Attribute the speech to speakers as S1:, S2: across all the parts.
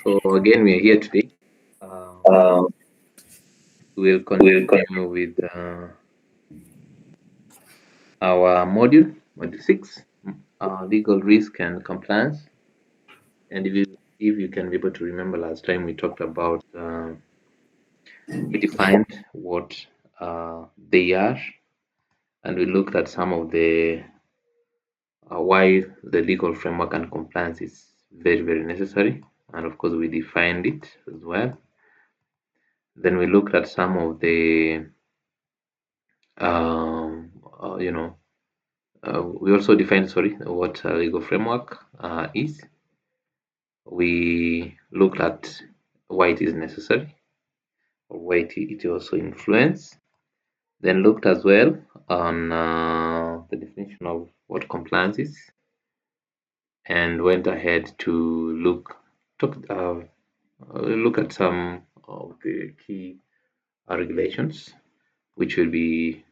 S1: So again, we are here today.
S2: Um,
S1: We'll
S2: we'll
S1: continue with our module 6, legal risk and compliance. And if you can be able to remember, last time we talked about we defined what they are, and we looked at some of the why the legal framework and compliance is very necessary, and of course we defined it as well. Then we looked at some of the um, you know we also defined, sorry, what a legal framework is. We looked at why it is necessary, or why it also influence. Then looked as well on the definition of what compliance is, and went ahead to look at some of the key regulations, which we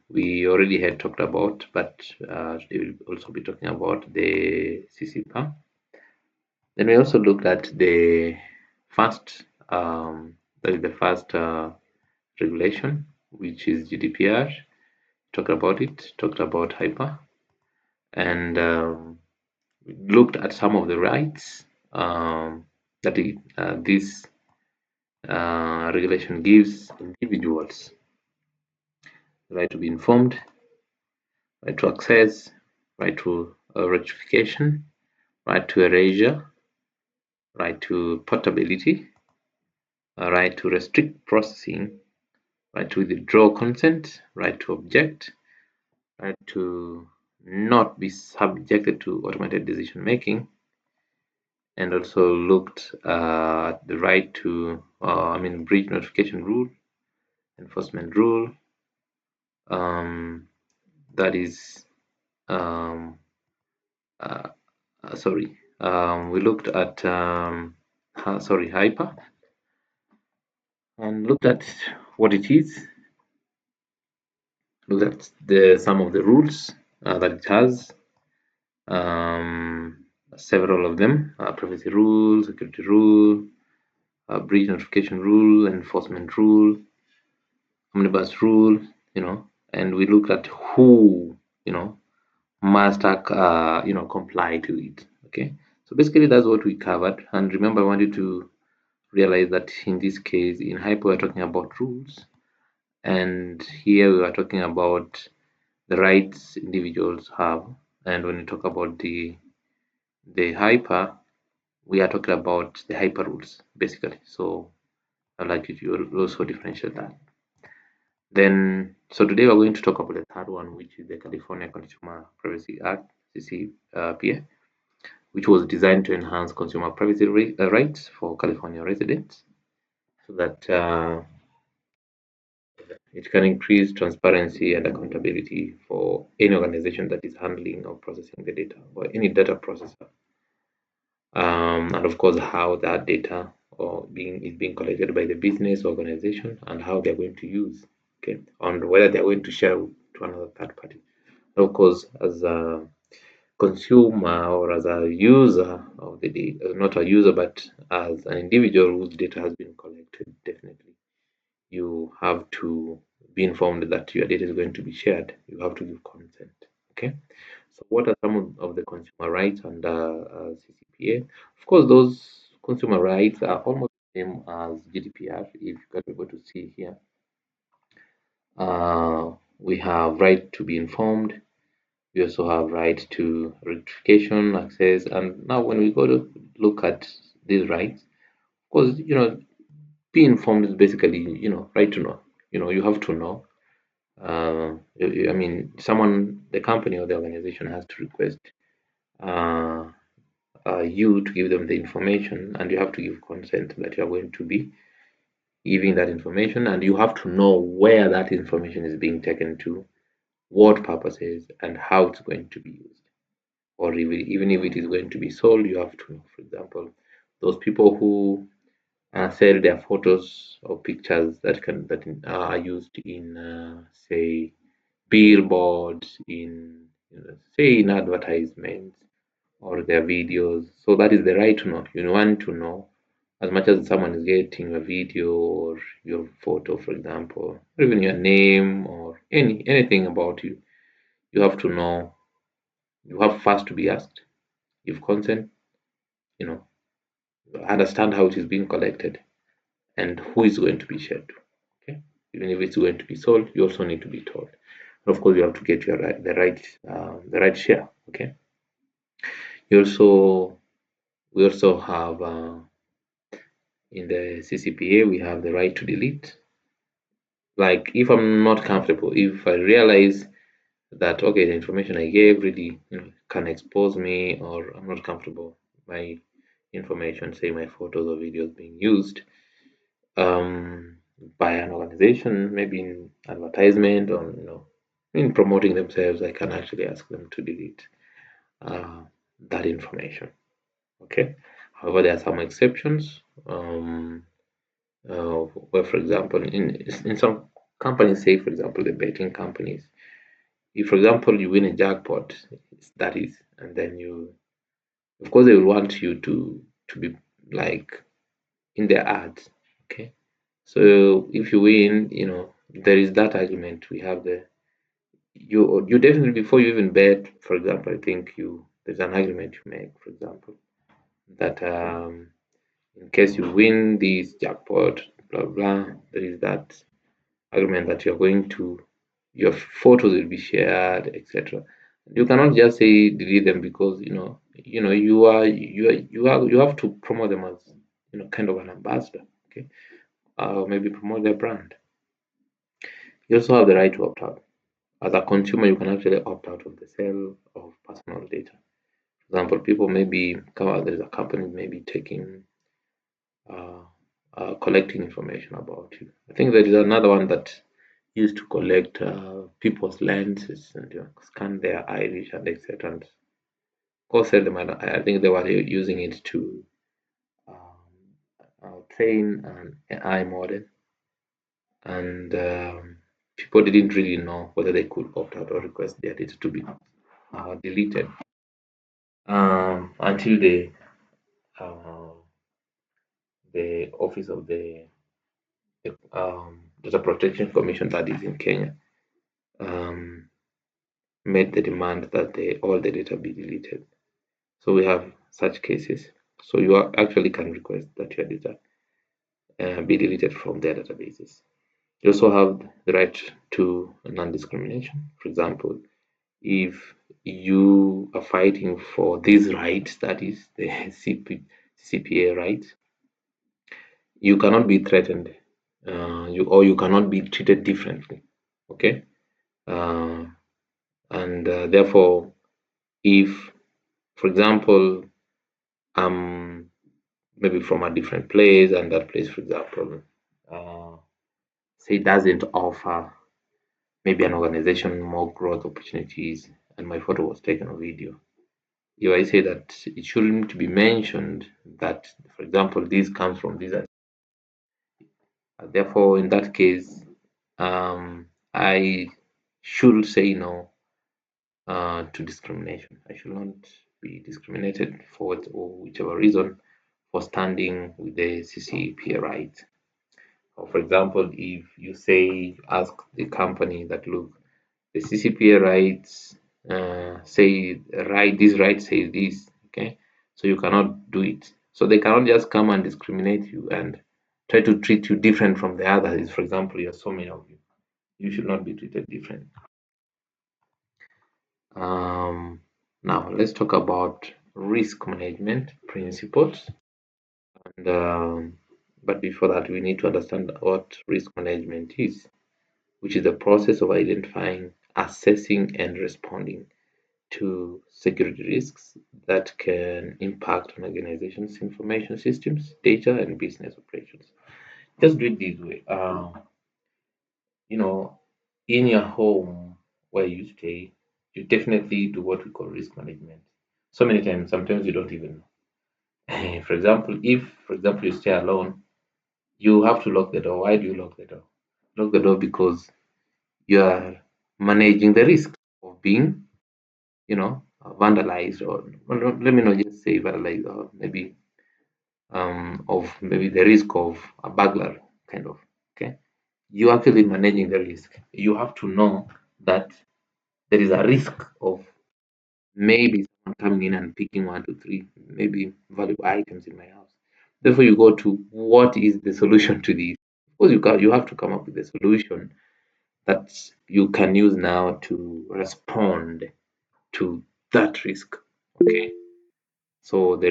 S1: already had talked about, but today we'll also be talking about the CCPA. Then we also looked at the first, that is the first regulation, which is GDPR. Talked about it, talked about HIPAA, and looked at some of the rights that this regulation gives individuals: the right to be informed, right to access, right to rectification, right to erasure, right to portability, a right to restrict processing, right to withdraw consent, right to object, right to not be subjected to automated decision making, and also looked at the right to, breach notification rule, enforcement rule, that is, um, uh, we looked at, HIPAA, and looked at what it is, looked at some of the rules that it has, several of them: privacy rule, security rule, breach notification rule, enforcement rule, omnibus rule, and we looked at who, must comply to it. Okay, so basically that's what we covered. And remember, I wanted to realize that in this case, in HIPAA, we're talking about rules, and here we are talking about the rights individuals have. And when we talk about the HIPAA, we are talking about the HIPAA rules basically. So I'd like you to also differentiate that. Then, so today we're going to talk about the third one, which is the California Consumer Privacy Act, CCPA, which was designed to enhance consumer privacy rights for California residents, so that it can increase transparency and accountability for any organization that is handling or processing the data, or any data processor. And of course, how that data is being collected by the business organization, and how they're going to use, okay, and whether they're going to share to another third party. Of course, as a consumer or as a user of the data, not a user, but as an individual whose data has been collected, definitely you have to be informed that your data is going to be shared. You have to give consent. Okay. So, what are some of the consumer rights under CCPA? Of course, those consumer rights are almost the same as GDPR. If you can be able to see here, we have right to be informed. We also have right to rectification, access, and now when we go to look at these rights, of course, be informed is basically, right to know. You have to know. Someone, the company or the organization has to request uh, you to give them the information, and you have to give consent that you are going to be giving that information, and you have to know where that information is being taken to, what purposes, and how it's going to be used. Or even if it is going to be sold, you have to know. For example, those people who sell their photos or pictures that are used in, say, billboards, in, say, in advertisements or their videos. So that is the right to know. You want to know as much as someone is getting a video or your photo, for example, or even your name or anything about you, you have to know. You have first to be asked if consent. You know, understand how it is being collected and who is going to be shared to. Okay, even if it's going to be sold, you also need to be told. And of course, you have to get your the right share. Okay. You also we also have in the CCPA we have the right to delete. Like if I'm not comfortable, if I realize that okay, the information I gave really can expose me, or I'm not comfortable my information, say my photos or videos being used um, by an organization, maybe in advertisement or in promoting themselves, I can actually ask them to delete uh, that information. Okay. However, there are some exceptions. Where, for example, in some companies, say for example the betting companies, if for example you win a jackpot, that is, and then you, of course, they will want you to be like in their ads. Okay. So if you win, there is that argument. We have the you definitely, before you even bet, for example, I think you there's an agreement you make, for example, that in case you win this jackpot, blah blah, there is that agreement that you're going to your photos will be shared, etc. You cannot just say delete them because you have to promote them as kind of an ambassador. Okay, maybe promote their brand. You also have the right to opt out. As a consumer, you can actually opt out of the sale of personal data. For example, people maybe there's a company maybe taking uh, collecting information about you. I think there is another one that used to collect people's lenses and scan their iris and etc. And of course, sell them. I think they were using it to train an AI model, and people didn't really know whether they could opt out or request their data to be deleted until uh, the office of the Data Protection Commission, that is in Kenya, um, made the demand that all the data be deleted. So we have such cases. So you actually can request that your data be deleted from their databases. You also have the right to non-discrimination. For example, if you are fighting for these rights, that is the CPA rights, you cannot be threatened, you cannot be treated differently. Okay, uh, and therefore, if, for example, I'm maybe from a different place, and that place, for example, uh, say doesn't offer maybe an organization more growth opportunities, and my photo was taken on video. If I say that it shouldn't be mentioned that, for example, this comes from this, therefore, in that case, I should say no to discrimination. I should not be discriminated for or whichever reason for standing with the CCPA right. Or for example, if you say ask the company that look, the CCPA rights say right, this right says this, okay, so you cannot do it. So they cannot just come and discriminate you and try to treat you different from the others. For example, you have so many of you, you should not be treated different. Um, Now let's talk about risk management principles. And but before that, we need to understand what risk management is, which is the process of identifying, assessing, and responding to security risks that can impact an organization's information systems, data, and business operations. Just do it this way. You know, in your home where you stay, you definitely do what we call risk management. So many times, sometimes you don't even know. For example, if, for example, you stay alone, you have to lock the door. Why do you lock the door? Lock the door because you are managing the risk of being, vandalized, or well, let me not just say vandalized, or maybe of maybe the risk of a burglar, kind of. Okay, you actually managing the risk. You have to know that there is a risk of maybe someone coming in and picking one, two, three, maybe valuable items in my house. Therefore, you go to what is the solution to this? Of course, you have to come up with a solution that you can use now to respond to that risk. Okay. So the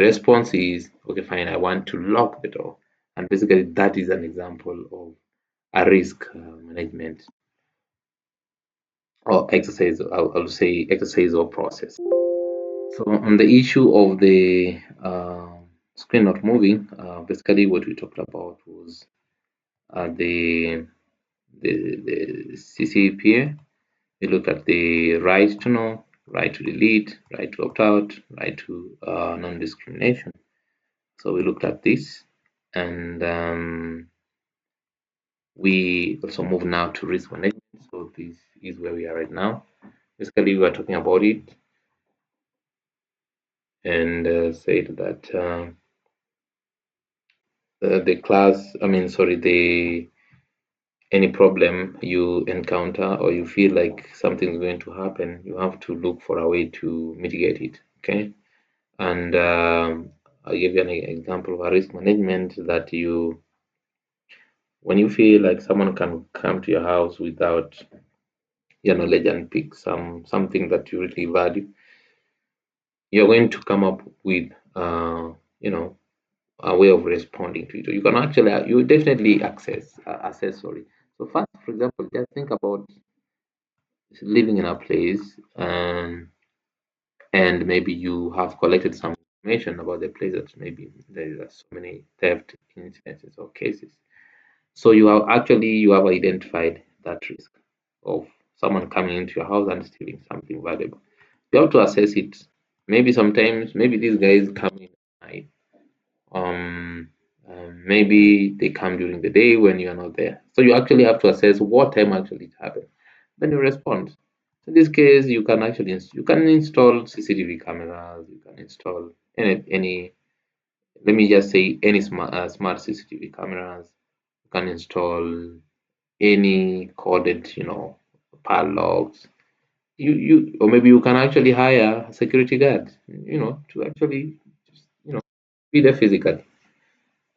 S1: response is okay, fine. I want to lock the door, and basically that is an example of a risk management or exercise. I'll say exercise or process. So on the issue of the screen not moving, basically what we talked about was the CCPA. We looked at the right to know, right to delete, right to opt out, right to non-discrimination. So we looked at this, and we also move now to risk management. So this is where we are right now. Basically, we are talking about it and said that the class, I mean, sorry, the any problem you encounter or you feel like something's going to happen, you have to look for a way to mitigate it. Okay, and I'll give you an example of a risk management that you, when you feel like someone can come to your house without your knowledge and pick something that you really value, you're going to come up with you know a way of responding to it. So you can actually you definitely assess, sorry. So first, for example, just think about living in a place, and maybe you have collected some information about the place that maybe there are so many theft incidences or cases. So you have identified that risk of someone coming into your house and stealing something valuable. You have to assess it. Maybe sometimes, maybe these guys come in at night. Um, Maybe they come during the day when you are not there. So you actually have to assess what time actually it happened. Then you respond. In this case, you can actually you can install CCTV cameras. You can install any, let me just say, any smart CCTV cameras. You can install any coded, padlocks. You or maybe you can actually hire a security guard, to actually, you know, be there physically.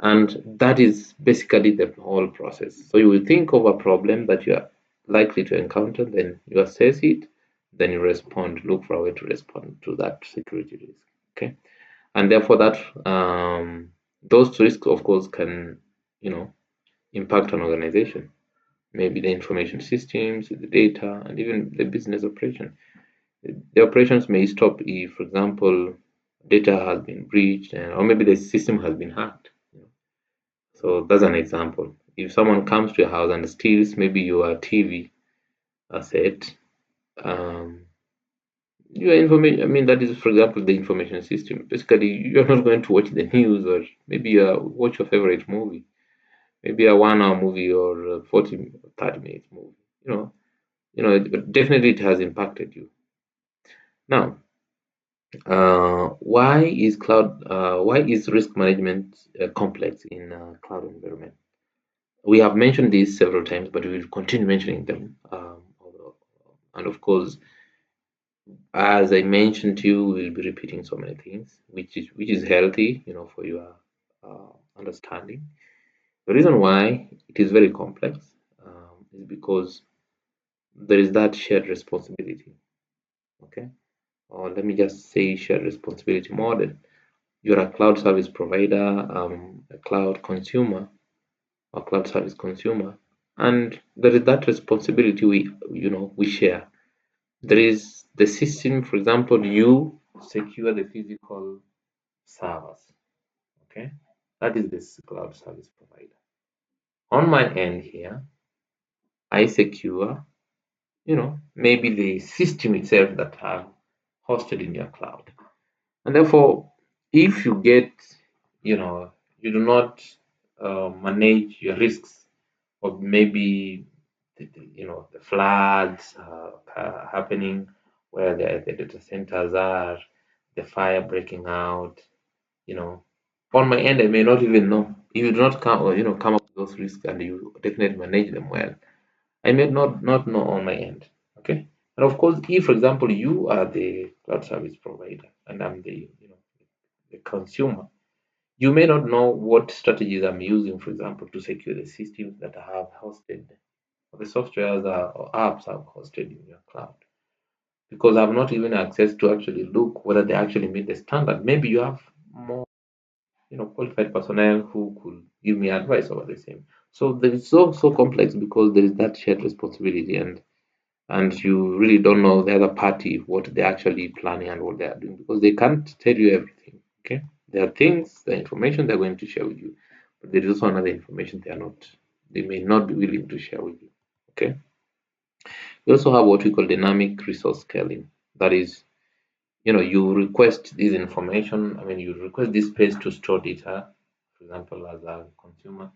S1: And that is basically the whole process. So you will think of a problem that you are likely to encounter, then you assess it, then you respond, look for a way to respond to that security risk. Okay. And therefore that those risks of course can, you know, impact an organization, maybe the information systems, the data, and even the business operation. The operations may stop if, for example, data has been breached, or maybe the system has been hacked. So that's an example. If someone comes to your house and steals maybe your TV set, um, your information, I mean, that is, for example, the information system. Basically, you're not going to watch the news, or maybe you watch your favorite movie, maybe a 1 hour movie or a 40, 30 minutes movie. But definitely it has impacted you. Now, why is risk management complex in a cloud environment? We have mentioned these several times, but we will continue mentioning them. And of course, as I mentioned to you, we'll be repeating so many things, which is healthy, for your understanding. The reason why it is very complex is because there is that shared responsibility. Okay, or let me just say shared responsibility model. You're a cloud service provider, a cloud consumer, or cloud service consumer, and there is that responsibility we share. There is the system, for example, you secure the physical servers. Okay, that is this cloud service provider. On my end here, I secure, maybe the system itself that are hosted in your cloud. And therefore, if you get, you do not manage your risks of maybe the floods happening where the data centers are, the fire breaking out, you know, on my end, I may not even know. If you do not come, or, come up with those risks and you definitely manage them well, I may not know on my end. Okay. And of course, if, for example, you are the cloud service provider and I'm the consumer, you may not know what strategies I'm using, for example, to secure the systems that I have hosted, or the softwares or apps I've hosted in your cloud. Because I've not even access to actually look whether they actually meet the standard. Maybe you have more, qualified personnel who could give me advice over the same. So there is so complex because there is that shared responsibility, and you really don't know the other party what they're actually planning and what they are doing because they can't tell you everything. Okay, there are things, the information they're going to share with you, but there is also another information they may not be willing to share with you. Okay, we also have what we call dynamic resource scaling. That is, you request this information. I mean, you request this space to store data, for example, as a consumer.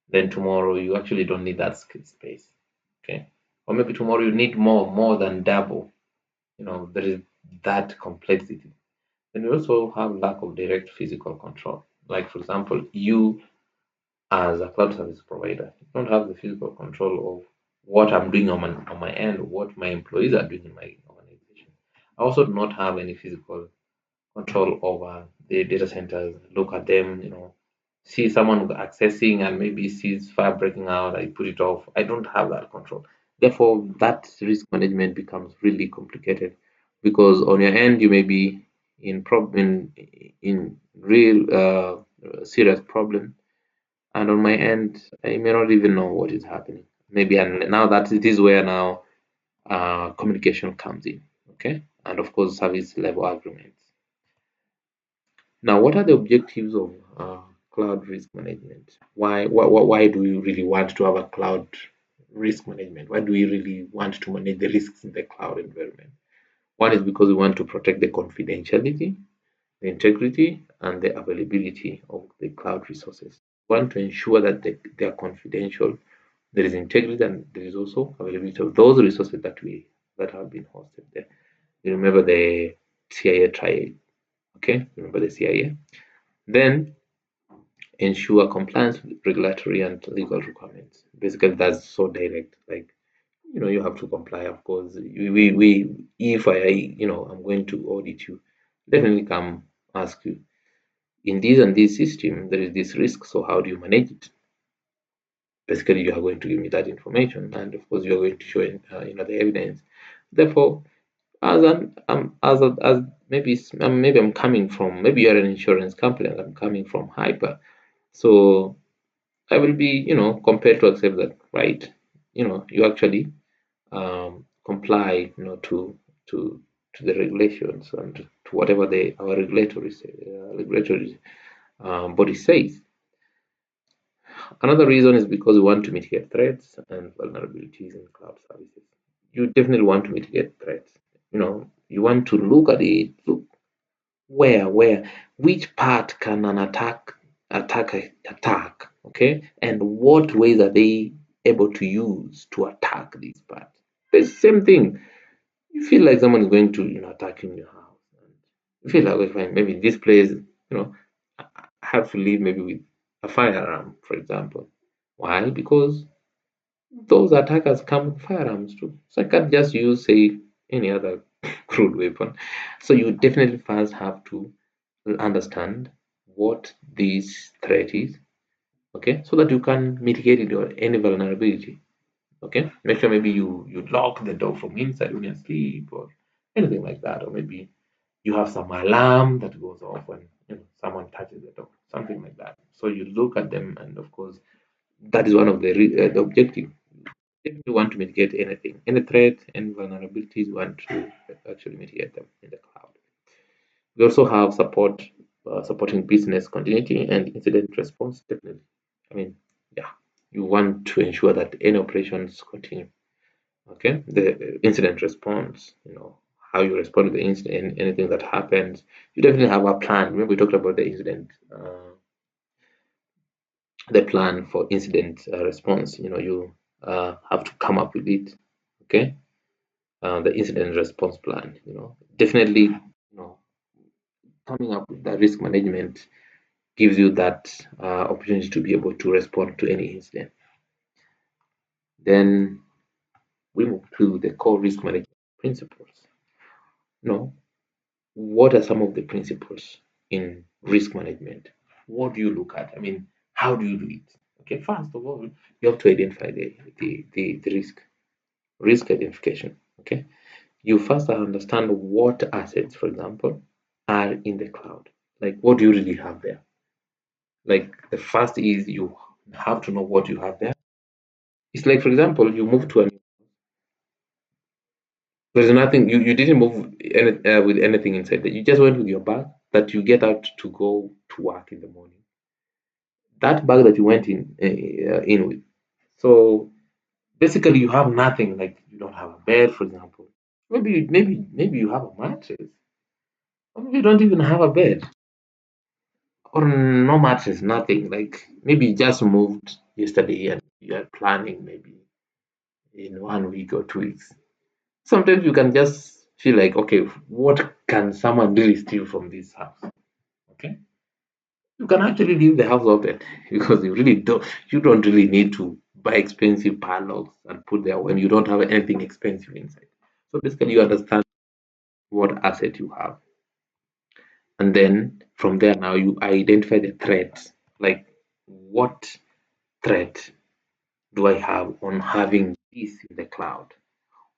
S1: Then tomorrow you actually don't need that space. Okay, or maybe tomorrow you need more than double. There is that complexity. Then we also have lack of direct physical control. Like, for example, you as a cloud service provider, you don't have the physical control of what I'm doing on my end, or what my employees are doing in my organization. I also do not have any physical control over the data centers, look at them, see someone accessing and maybe sees fire breaking out, I put it off. I don't have that control. Therefore, that risk management becomes really complicated because on your end you may be in real serious problem, and on my end I may not even know what is happening. Maybe, and now that it is where now communication comes in, okay, and of course service level agreements. Now, what are the objectives of cloud risk management? Why do we really want to have a cloud risk management? Why do we really want to manage the risks in the cloud environment? One is because we want to protect the confidentiality, the integrity, and the availability of the cloud resources. We want to ensure that they are confidential, there is integrity, and there is also availability of those resources that have been hosted there. You remember the CIA triad, okay? Remember the CIA? Then ensure compliance with regulatory and legal requirements. Basically, that's so direct. Like, you have to comply. Of course, if I'm going to audit you, definitely come ask you in this and this system there is this risk. So how do you manage it? Basically, you are going to give me that information, and of course, you are going to show the evidence. Therefore, as maybe I'm coming from, maybe you're an insurance company and I'm coming from Hyper, so I will be, compelled to accept that, right? You actually comply, to to the regulations and to whatever our regulatory body says. Another reason is because we want to mitigate threats and vulnerabilities in cloud services. You definitely want to mitigate threats. You want to look at it, look where, which part can an attack, okay, and what ways are they able to use to attack this part. The same thing. You feel like someone is going to, attack in your house, and you feel like, okay, fine, maybe this place, I have to leave maybe with a firearm, for example. Why? Because those attackers come with firearms too. So I can't just use, say, any other crude weapon. So you definitely first have to understand what this threat is, okay, so that you can mitigate it or any vulnerability. Okay, make sure maybe you lock the door from inside when you sleep or anything like that, or maybe you have some alarm that goes off when someone touches the door, something like that. So you look at them, and of course that is one of the objective. If you want to mitigate anything, any threat, any vulnerabilities, you want to actually mitigate them in the cloud. We also have supporting business continuity and incident response. Definitely, I mean, yeah, you want to ensure that any operations continue. Okay, the incident response, how you respond to the incident, anything that happens. You definitely have a plan. Remember, we talked about the incident, the plan for incident response. You have to come up with it. Okay, the incident response plan. Definitely, coming up with the risk management. gives you that opportunity to be able to respond to any incident. Then we move to the core risk management principles. No, what are some of the principles in risk management? What do you look at? I mean, how do you do it? Okay, first of all, you have to identify the risk identification. Okay, you first understand what assets, for example, are in the cloud. Like, what do you really have there? Like, the first is you have to know what you have there. It's like, for example, you move to a there's nothing you didn't move with anything inside that you just went with your bag that you get out to go to work in the morning. That bag that you went in with. So basically, you have nothing. Like you don't have a bed, for example. Maybe you have a mattress, or maybe you don't even have a bed, or no mattress, nothing. Like maybe you just moved yesterday and you are planning maybe in 1 week or 2 weeks. Sometimes you can just feel like, okay, what can someone really steal from this house? Okay, you can actually leave the house open because you don't really need to buy expensive padlocks and put there when you don't have anything expensive inside. So basically, you understand what asset you have, and then from there now you identify the threats. Like, what threat do I have on having this in the cloud?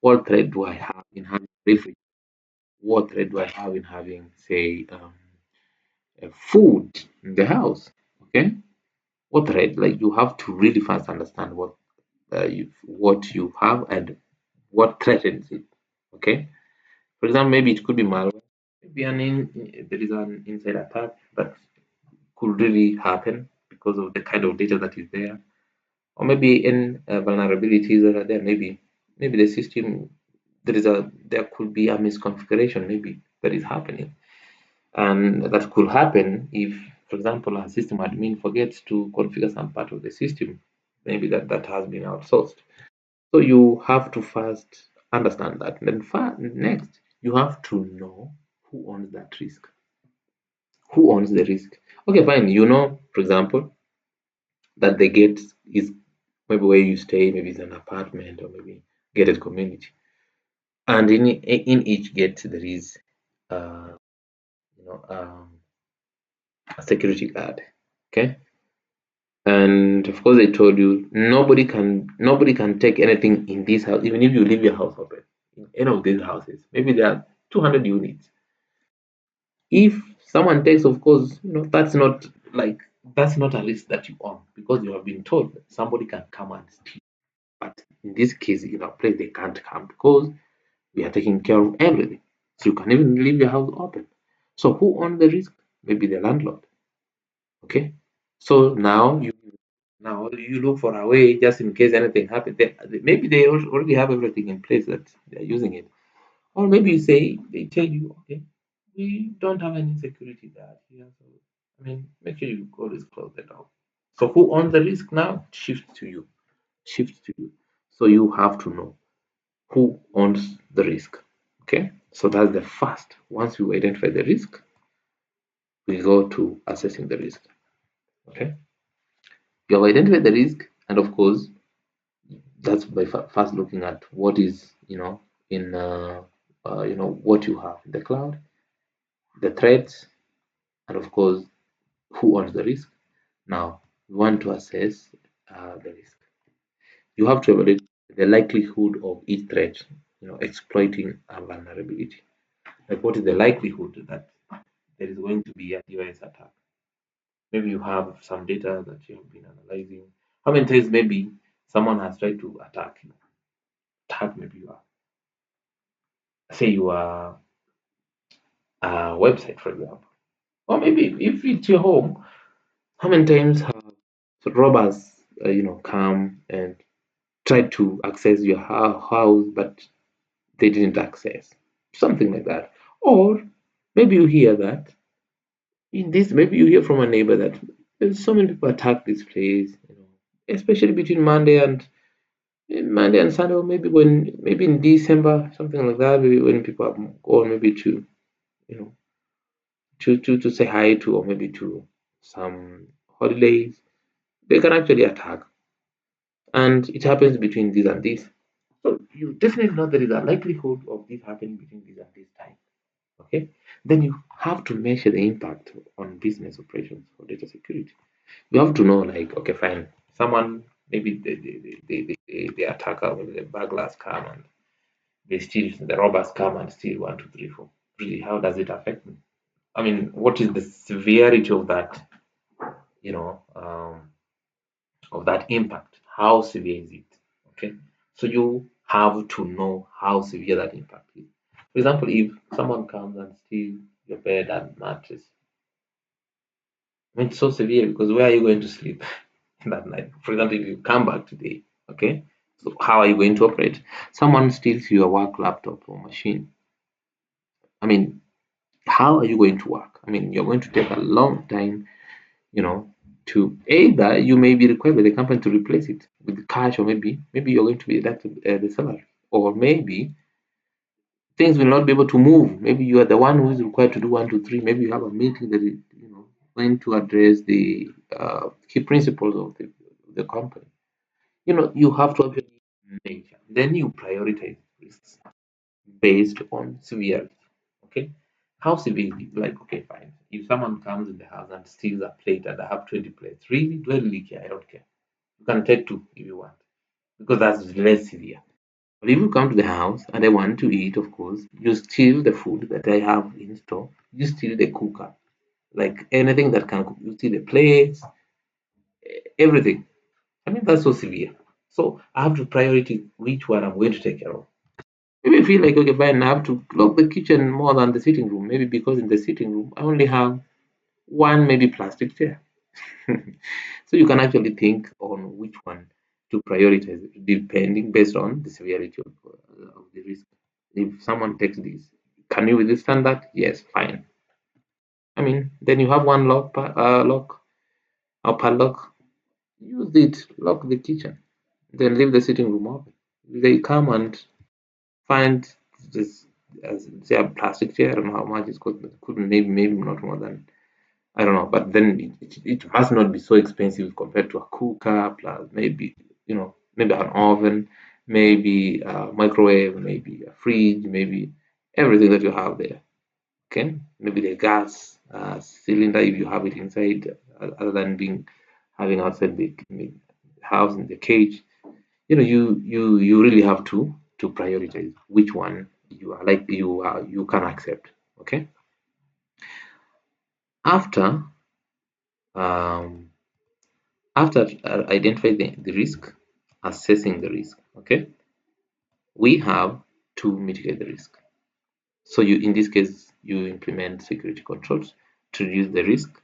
S1: What threat do I have in having refrigerator? What threat do I have in having, say, food in the house? Okay, what threat? Like you have to really first understand what you have and what threatens it. Okay, for example, maybe it could be malware. Maybe there is an inside attack that could really happen because of the kind of data that is there, or maybe in vulnerabilities that are there. Maybe the system there could be a misconfiguration maybe that is happening, and that could happen if, for example, a system admin forgets to configure some part of the system, maybe that has been outsourced. So you have to first understand that. And then next, you have to know who owns that risk. Who owns the risk? Okay, fine. You know, for example, that the gate is maybe where you stay, maybe it's an apartment or maybe gated community. And in each gate there is uh, you know a security guard. Okay. And of course, I told you nobody can take anything in this house, even if you leave your house open. In any of these houses, maybe there are 200 units. If someone takes, of course, that's not a risk that you own because you have been told that somebody can come and steal. But in this case, in our place, they can't come because we are taking care of everything. So you can even leave your house open. So who owns the risk? Maybe the landlord. Okay. So now you look for a way just in case anything happens. Maybe they already have everything in place that they're using it. Or maybe they tell you, okay, we don't have any security guard here. So I mean, make sure you always close the door. So who owns the risk now? Shifts to you. Shifts to you. So you have to know who owns the risk. Okay. So that's the first. Once you identify the risk, we go to assessing the risk. Okay. You have identified the risk, and of course, that's by first looking at what is in what you have in the cloud, the threats, and of course who owns the risk. Now we want to assess the risk. You have to evaluate the likelihood of each threat exploiting a vulnerability. Like, what is the likelihood that there is going to be a device attack? Maybe you have some data that you have been analyzing. How many times maybe someone has tried to attack maybe your website, for example. Or maybe if it's your home, how many times have robbers, come and try to access your house, but they didn't access something like that? Or maybe you hear that maybe you hear from a neighbor that there's so many people attack this place, especially between Monday and Sunday, or maybe in December, something like that. Maybe when people have gone maybe to you know to say hi to, or maybe to some holidays, they can actually attack. And it happens between this and this. So you definitely know there is a likelihood of this happening between this and this time. Okay. Then you have to measure the impact on business operations for data security. You have to know, like, okay, fine. Someone, maybe the attacker, maybe the burglars come and they steal, the robbers come and steal one, two, three, four. Really, how does it affect me? I mean, what is the severity of that, you know, of that impact? How severe is it? Okay. So you have to know how severe that impact is. For example, if someone comes and steals your bed and mattress, I mean, it's so severe because where are you going to sleep that night? For example, if you come back today, okay, so how are you going to operate? Someone steals your work laptop or machine. I mean, how are you going to work? I mean, you're going to take a long time, you know, to either you may be required by the company to replace it with cash, or maybe you're going to be deducted the salary, or maybe things will not be able to move. Maybe you are the one who is required to do one, two, three. Maybe you have a meeting that is, going to address the key principles of the company. You have to actually measure. Then you prioritize risks based on severity. Okay, how severe is it? Like, okay, fine. If someone comes in the house and steals a plate and I have 20 plates, really, do I really care? I don't care. You can take two if you want, because that's less severe. But if you come to the house and I want to eat, of course, you steal the food that I have in store. You steal the cooker, like anything that can cook. You steal the plates, everything. I mean, that's so severe. So I have to priority which one I'm going to take care of. Maybe I feel like, okay, fine, I have to lock the kitchen more than the sitting room. Maybe because in the sitting room I only have one maybe plastic chair. So you can actually think on which one to prioritize depending based on the severity of the risk. If someone takes this, can you withstand that? Yes, fine. I mean, then you have one lock or padlock. Use it, lock the kitchen, then leave the sitting room open. They come and find this, as say, a plastic chair. I don't know how much it's cost, but it could maybe not more than, I don't know. But then it must not be so expensive compared to a cooker, plus maybe an oven, maybe a microwave, maybe a fridge, maybe everything that you have there. Okay, maybe the gas cylinder if you have it inside, other than being having outside the house in the cage. You really have to prioritize which one you can accept. Okay, after um, after identifying the risk, assessing the risk. Okay, we have to mitigate the risk. So in this case, you implement security controls to reduce the risk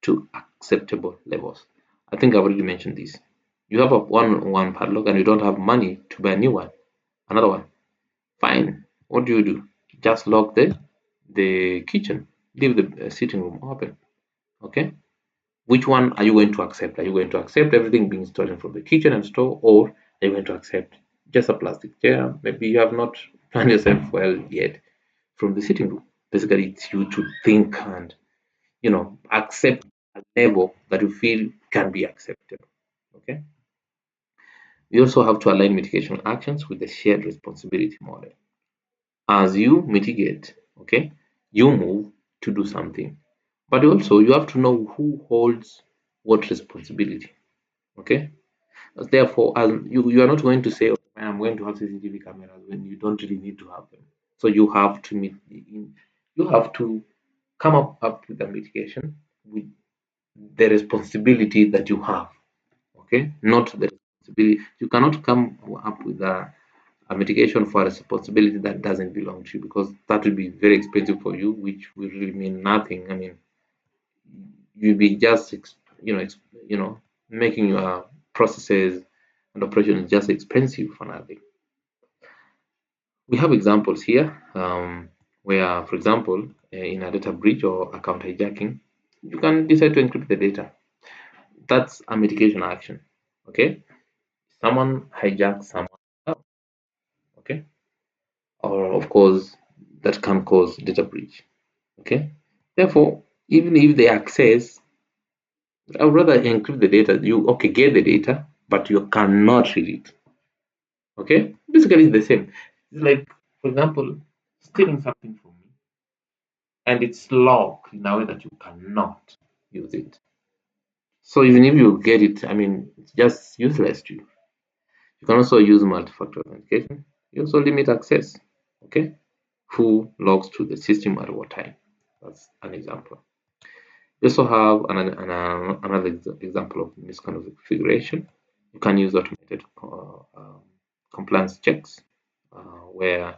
S1: to acceptable levels. I think I've already mentioned this. You have a one padlock and you don't have money to buy a new one, another one. Fine. What do? Just lock the kitchen. Leave the sitting room open. Okay. Which one are you going to accept? Are you going to accept everything being stolen from the kitchen and store, or are you going to accept just a plastic chair? Maybe you have not planned yourself well yet from the sitting room. Basically, it's you to think and accept a level that you feel can be acceptable. Okay. We also have to align mitigation actions with the shared responsibility model. As you mitigate, okay, you move to do something, but also you have to know who holds what responsibility. Okay. Therefore, as you are not going to say, "Okay, I'm going to have CCTV cameras," when you don't really need to have them. So you have to come up with a mitigation with the responsibility that you have. Okay, not the responsibility. You cannot come up with a mitigation for a responsibility that doesn't belong to you, because that will be very expensive for you, which will really mean nothing. I mean, you'll be just making your processes and operations just expensive for nothing. We have examples here, where, for example, in a data breach or account hijacking, you can decide to encrypt the data. That's a mitigation action. Okay, someone hijacks someone else. Okay, or of course that can cause data breach. Okay, therefore, even if they access I would rather encrypt the data. You get the data, but you cannot read it. Okay, basically it's the same. It's like, for example, stealing something from me, and it's locked in a way that you cannot use it. So even if you get it, I mean, it's just useless to you. You can also use multi-factor authentication. You also limit access. Okay, who logs to the system at what time? That's an example. You also have another example of misconfiguration. You can use automated compliance checks, where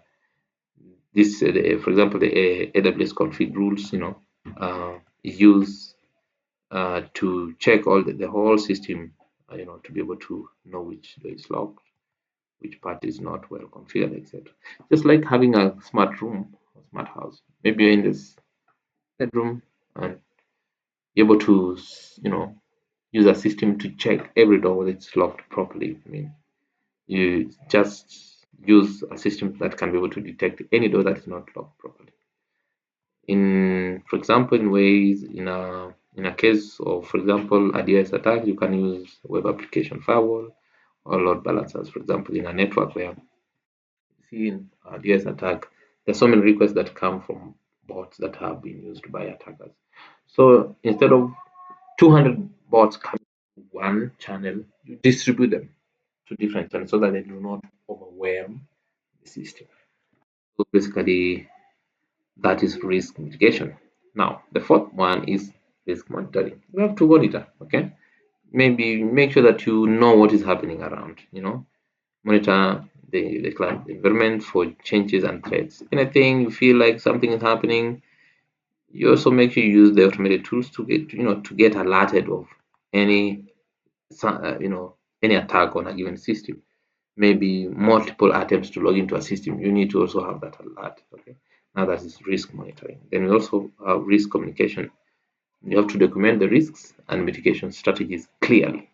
S1: this, for example, the AWS config rules, use to check all the whole system, to be able to know which door is locked, which part is not well configured, etc. Just like having a smart room, a smart house. Maybe you're in this bedroom and you're able to, use a system to check every door whether it's locked properly. I mean, you just use a system that can be able to detect any door that is not locked properly. For example, in a case of, for example, a DNS attack, you can use web application firewall or load balancers. For example, in a network where you see in a DNS attack, there's so many requests that come from bots that have been used by attackers. So instead of 200 bots coming to one channel, you distribute them to different channels so that they do not overwhelm the system. So basically, that is risk mitigation. Now, the fourth one is risk monitoring. You have to monitor, okay? Maybe make sure that you know what is happening around, monitor the environment for changes and threats. Anything you feel like something is happening, you also make sure you use the automated tools to get alerted of any any attack on a given system. Maybe multiple attempts to log into a system, you need to also have that alert. Okay, now that is risk monitoring. Then we also have risk communication. You have to document the risks and mitigation strategies clearly.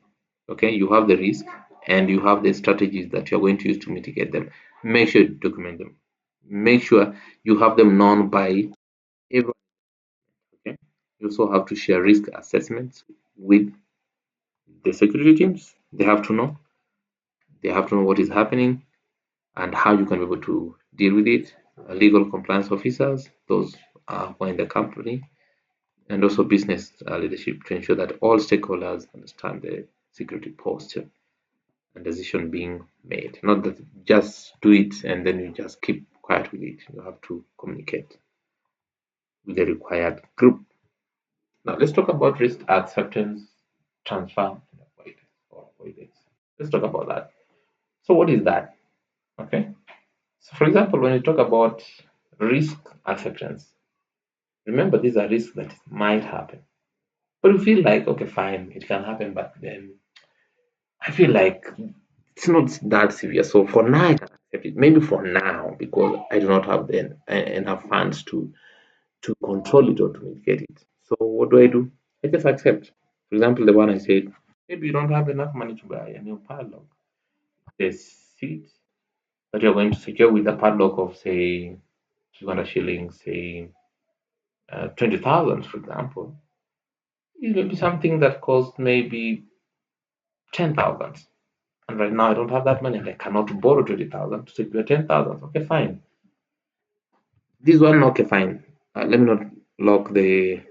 S1: Okay, you have the risk and you have the strategies that you're going to use to mitigate them. Make sure you document them. Make sure you have them known by everyone. Okay, you also have to share risk assessments with the security teams. They have to know what is happening and how you can be able to deal with it. Legal compliance officers, those who are in the company, and also business leadership to ensure that all stakeholders understand the security posture and decision being made. Not that just do it and then you just keep quiet with it. You have to communicate with the required group. Now let's talk about risk acceptance, transfer, and avoidance. Let's talk about that. So what is that? Okay. So for example, when you talk about risk acceptance, remember these are risks that might happen. But you feel like, okay, fine, it can happen, but then I feel like it's not that severe. So for now, I can accept it. Maybe for now, because I do not have enough funds to control it or to mitigate it. So what do? I just accept. For example, the one I said, maybe you don't have enough money to buy a new padlock. The seat that you're going to secure with a padlock of say 200 shillings, say 20,000, for example, it will be something that costs maybe 10,000. And right now I don't have that money and I cannot borrow 20,000 to secure 10,000. Okay, fine. This one, okay, fine. Let me not lock the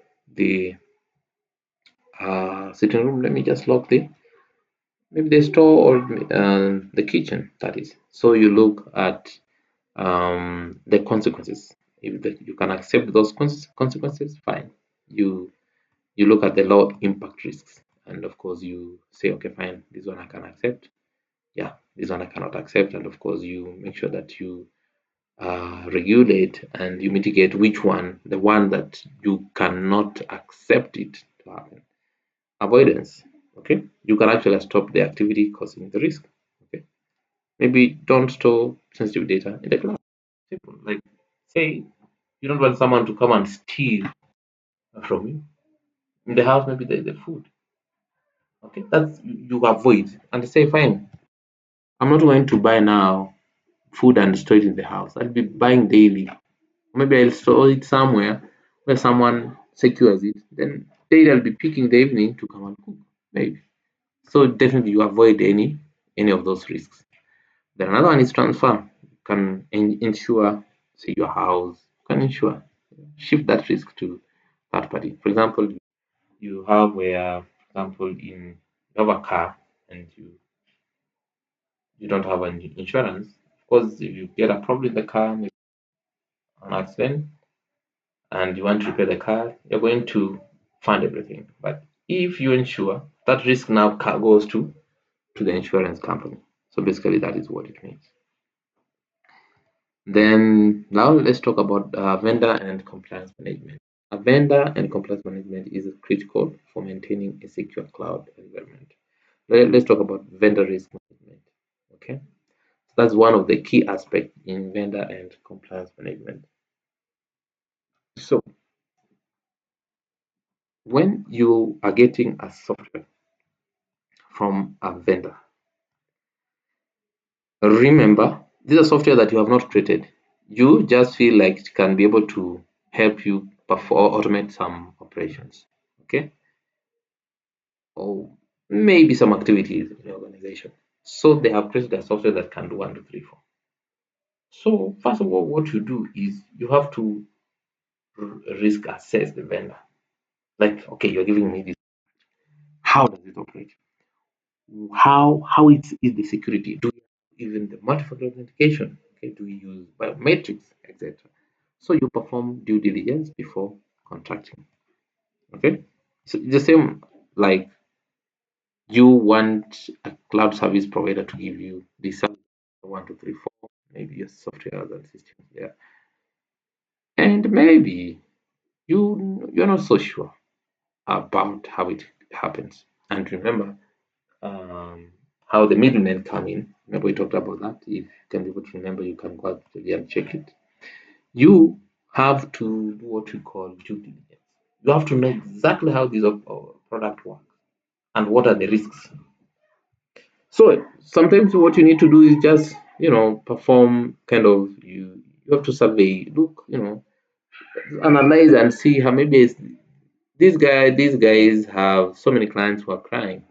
S1: sitting room. Let me just lock the maybe the store or the kitchen. That is. So you look at the consequences. If you can accept those consequences, fine. You look at the low impact risks, and of course you say, okay, fine. This one I can accept. Yeah, this one I cannot accept, and of course you make sure that you regulate and you mitigate the one that you cannot accept it to happen. Avoidance. Okay, you can actually stop the activity causing the risk. Okay, maybe don't store sensitive data in the cloud. Simple. Like, say you don't want someone to come and steal from you in the house, maybe the food. Okay, that's you avoid and say, fine, I'm not going to buy now food and store it in the house. I'll be buying daily. Maybe I'll store it somewhere where someone secures it. Then day they'll be picking the evening to come and cook, maybe. So definitely you avoid any of those risks. Then another one is transfer. You can insure, say your house, you can insure, shift that risk to third party. For example, you have where, for example, you have a car and you don't have an insurance. Of course, if you get a problem in the car, maybe an accident, and you want to repair the car, you're going to fund everything. But if you insure, that risk now goes to the insurance company. So basically, that is what it means. Then now let's talk about vendor and compliance management. A vendor and compliance management is critical for maintaining a secure cloud environment. Let's talk about vendor risk management. Okay, so that's one of the key aspects in vendor and compliance management. So when you are getting a software from a vendor, remember this is a software that you have not created. You just feel like it can be able to help you perform automate some operations. Okay, or maybe some activities in your organization. So they have created a software that can do 1, 2, 3, 4. So first of all, what you do is you have to risk assess the vendor. Like, okay, you're giving me this. How does it operate? How is the security? Do we even the multi-factor authentication? Okay, do we use biometrics, etc. So you perform due diligence before contracting. Okay, so it's the same like you want a cloud service provider to give you this 1, 2, 3, 4, maybe your software other systems there, and maybe you're not so sure about how it happens. And remember how the middlemen come in. Remember we talked about that. If you can be able to remember, you can go actually and check it. You have to do what we call due diligence. You have to know exactly how this product works and what are the risks. So sometimes what you need to do is just perform kind of you have to survey, look, analyze and see how maybe these guys have so many clients who are crying.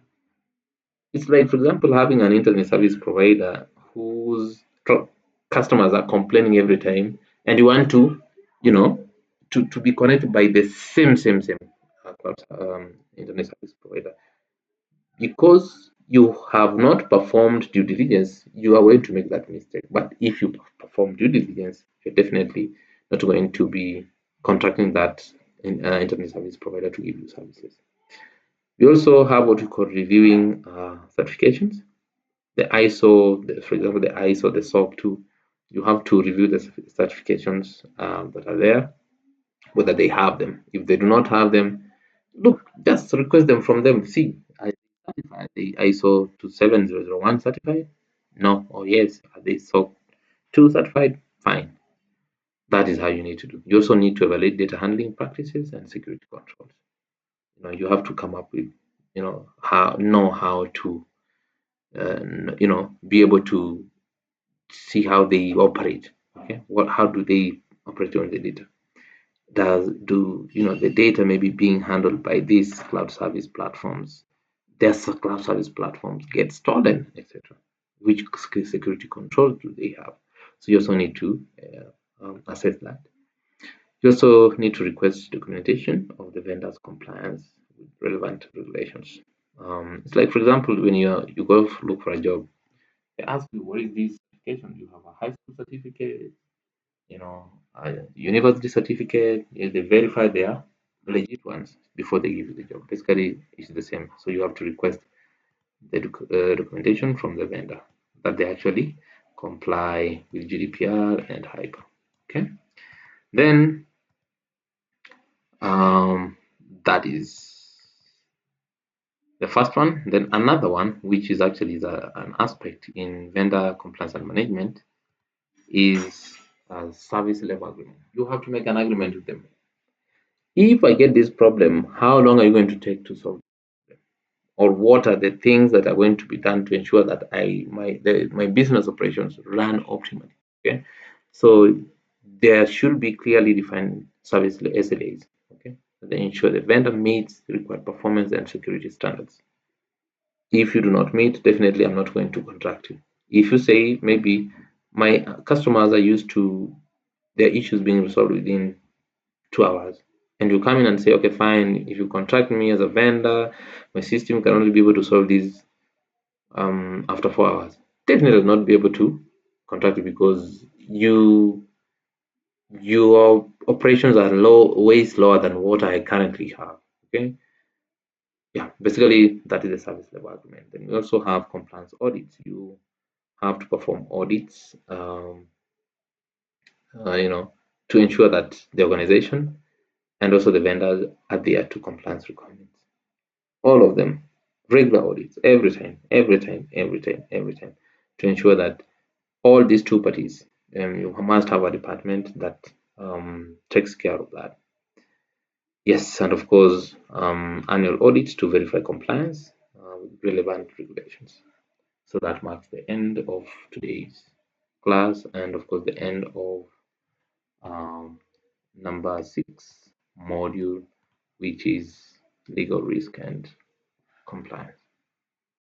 S1: It's like, for example, having an internet service provider whose customers are complaining every time, and you want you know, to be connected by the same internet service provider. Because you have not performed due diligence, you are going to make that mistake. But if you perform due diligence, you're definitely not going to be contracting that internet service provider to give you services. We also have what we call reviewing certifications. The ISO, for example, the ISO, the SOC 2, you have to review the certifications that are there, whether they have them. If they do not have them, look, just request them from them. See, are they ISO 27001 certified? No, or yes. Are they SOC 2 certified? Fine. That is how you need to do. You also need to evaluate data handling practices and security controls. You have to come up with, how to, be able to see how they operate. Okay, how do they operate on the data? The data maybe being handled by these cloud service platforms? Their cloud service platforms get stolen, etc. Which security controls do they have? So you also need to assess that. You also need to request documentation of the vendor's compliance with relevant regulations. It's like, for example, when you go look for a job, they ask you, what is this certification? You have a high school certificate, a university certificate. They verify they are legit ones before they give you the job. Basically, it's the same. So you have to request the documentation from the vendor that they actually comply with GDPR and HIPAA. Okay, then that is the first one. Then another one, which is actually an aspect in vendor compliance and management, is a service level agreement. You have to make an agreement with them. If I get this problem, how long are you going to take to solve it? Or what are the things that are going to be done to ensure that my business operations run optimally? Okay, so there should be clearly defined service SLAs. Okay, They ensure the vendor meets the required performance and security standards. If you do not meet, definitely I'm not going to contract you. If you say maybe my customers are used to their issues being resolved within 2 hours, and you come in and say, okay, fine, if you contract me as a vendor, my system can only be able to solve these after 4 hours. Definitely will not be able to contract you because your operations are way slower than what I currently have. Okay. Yeah, basically that is a service level agreement. Then we also have compliance audits. You have to perform audits, to ensure that the organization and also the vendors adhere to compliance requirements. All of them, regular audits, every time, every time, every time, every time, to ensure that all these two parties, you must have a department that takes care of that. Yes, and of course, annual audits to verify compliance with relevant regulations. So that marks the end of today's class, and of course, the end of um, number 6 module, which is legal risk and compliance.